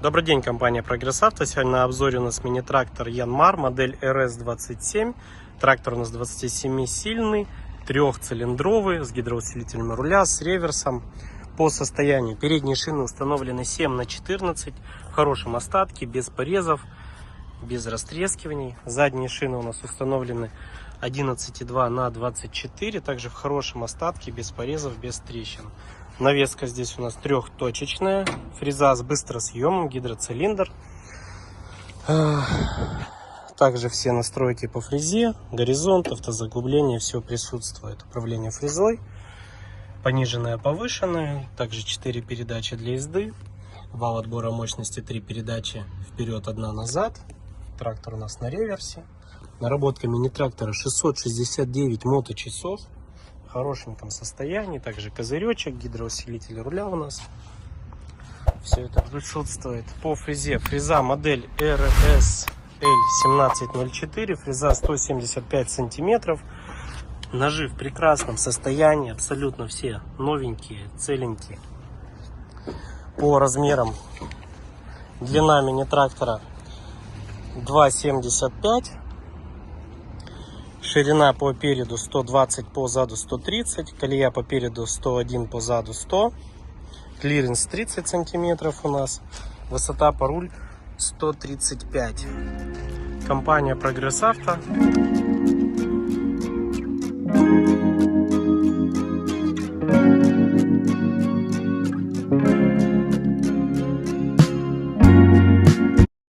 Добрый день, компания Прогресс Авто. Сегодня на обзоре у нас мини-трактор Янмар, модель RS27. Трактор у нас 27-сильный, трехцилиндровый, с гидроусилителем руля, с реверсом. По состоянию передние шины установлены 7х14, в хорошем остатке, без порезов, без растрескиваний. Задние шины у нас установлены 11,2х24, также в хорошем остатке, без порезов, без трещин. Навеска здесь у нас трехточечная, фреза с быстросъемом, гидроцилиндр. Также все настройки по фрезе, горизонт, автозаглубление, все присутствует. Управление фрезой, пониженное, повышенное, также 4 передачи для езды, вал отбора мощности, 3 передачи вперед, 1 назад. Трактор у нас на реверсе. Наработка мини-трактора 669 моточасов. В хорошеньком состоянии. Также козыречек, гидроусилитель руля у нас. Все это присутствует. По фрезе. Фреза модель RSL1704. Фреза 175 сантиметров. Ножи в прекрасном состоянии. Абсолютно все новенькие, целенькие. По размерам. Длина мини-трактора 2,75. Ширина по переду 120, по заду 130, колея по переду 101, по заду 100, клиренс 30 сантиметров у нас, высота по руль 135. Компания Прогресс Авто.